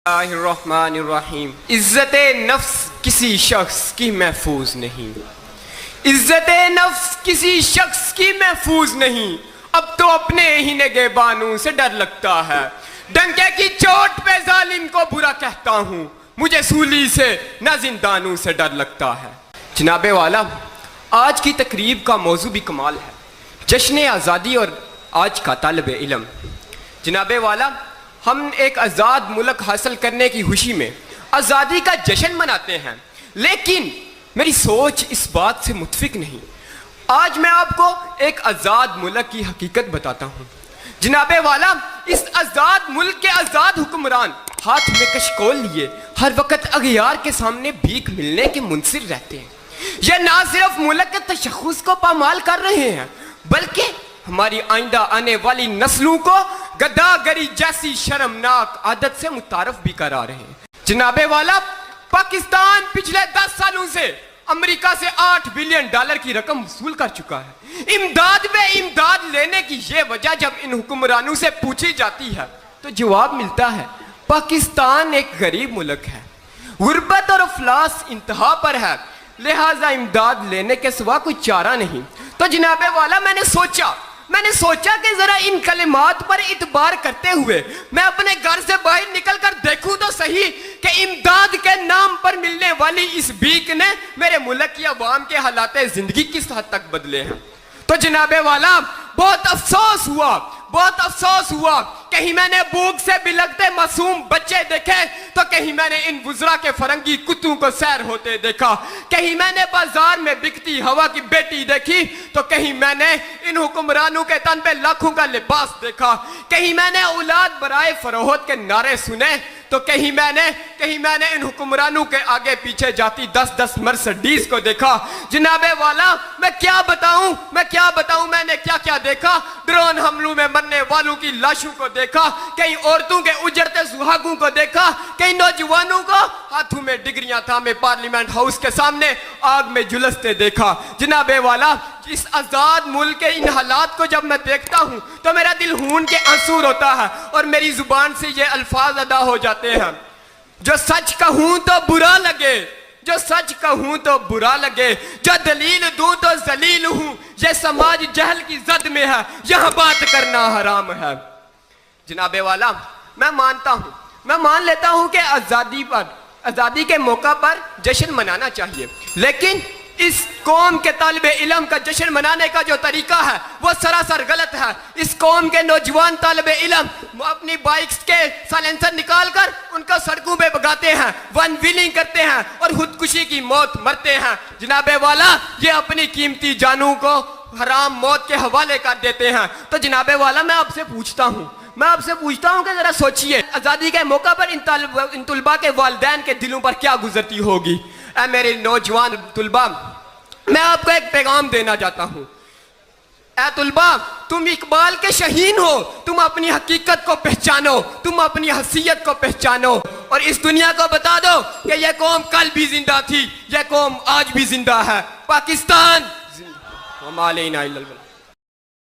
बिस्मिल्लाहिर्रहमानिर्रहीम। इज्जत नफ्स किसी शख्स की महफूज नहीं, इज्जत नफ्स किसी शख्स की महफूज नहीं। अब तो अपने ही निगहबानों से डर लगता है, डंके की चोट पे जालिम को बुरा कहता हूँ, मुझे सूली से न जिंदानों से डर लगता है। जनाबे वाला, आज की तकरीब का मौजू भी कमाल है, जश्न आज़ादी और आज का तालिब इल्म। जनाबे वाला, हम एक आज़ाद मुल्क हासिल करने की खुशी में आज़ादी का जश्न मनाते हैं, लेकिन मेरी सोच इस बात से मुत्फिक नहीं। आज मैं आपको एक आज़ाद मुल्क की हकीकत बताता हूँ। जनाबे वाला, इस आज़ाद मुल्क के आज़ाद हुक्मरान हाथ में कशकोल लिए हर वक्त अगयार के सामने भीख मिलने के मुंसिर रहते हैं। यह ना सिर्फ मुल्क के तशख़्ख़ुस को पामाल कर रहे हैं, बल्कि हमारी आइंदा आने वाली नस्लों को गद्दागरी जैसी शर्मनाक आदत से मुतारफ भी करा रहे हैं। जनाबे वाला, पाकिस्तान पिछले 10 सालों से अमेरिका से $8 बिलियन की रकम वसूल कर चुका है। इमदाद में इमदाद लेने की ये वजह जब इन हुक्मरानों से पूछी जाती है तो जवाब मिलता है, पाकिस्तान एक गरीब मुल्क है, गुर्बत और अफलास इंतहा पर है, लिहाजा इमदाद लेने के सिवा कोई चारा नहीं। तो जनाबे वाला, मैंने सोचा कि जरा इन कलिमात पर इतबार करते हुए मैं अपने घर से बाहर निकल कर देखूं तो सही कि इमदाद के नाम पर मिलने वाली इस भीख ने मेरे मुल्क की अवाम के हालात जिंदगी किस हद तक बदले हैं। तो जनाबे वाला, बहुत अफसोस हुआ। कहीं मैंने भूख से बिलखते मासूम बच्चे देखे तो कहीं मैंने इन वुज़रा के फरंगी कुत्तों को सैर होते देखा, कहीं मैंने बाजार में बिकती हवा की बेटी देखी तो कहीं मैंने इन हुक्मरानों के तन पे लाखों का लिबास देखा, कहीं मैंने औलाद बराए फरोहत के नारे सुने तो कहीं मैंने इन हुक्मरानों के आगे पीछे जाती 10-10 मर्सिडीज को देखा। जनाबे वाला, मैं क्या बताऊं मैंने क्या देखा। ड्रोन हमलों में मरने वालों की लाशों को देखा, कई औरतों के उजड़ते सुहागों को देखा, कई नौजवानों को हाथों में डिग्रियां थामे पार्लियामेंट हाउस के सामने आग में झुलसते देखा। जनाबे वाला, इस आजाद मुल्क के इन हालात को जब मैं देखता हूं तो मेरा दिल खून के आंसू रोता है और मेरी जुबान से ये अल्फाज अदा हो जाते हैं, जो सच कहूं तो बुरा लगे, जो दलील दूं तो जलील हूं, ये समाज जहल की जद में है, यहां बात करना हराम है। जनाबे वाला, मैं मान लेता हूं कि आजादी के मौका पर जश्न मनाना चाहिए, लेकिन इस कौम के तालिब इल्म का जश्न मनाने का जो तरीका है वो सरासर गलत है। इस कौम के नौजवान तालिब इल्म अपनी बाइक्स के साइलेंसर निकालकर उनको सड़कों पे भगाते हैं, वन व्हीलिंग करते हैं और खुदकुशी की मौत मरते हैं। जनाबे वाला, ये अपनी कीमती जानों को हराम मौत के हवाले कर देते हैं। तो जनाबे वाला, मैं आपसे पूछता हूँ कि जरा सोचिए, आज़ादी के मौका पर इन तुलबा के वालिदैन के दिलों पर क्या गुजरती होगी। ऐ मेरे नौजवान तुलबा, मैं आपको एक पैगाम देना चाहता हूँ। ऐ तुलबा, तुम इकबाल के शहीन हो, तुम अपनी हकीकत को पहचानो, तुम अपनी हसीयत को पहचानो और इस दुनिया को बता दो कि यह कौम कल भी जिंदा थी, यह कौम आज भी जिंदा है। पाकिस्तान।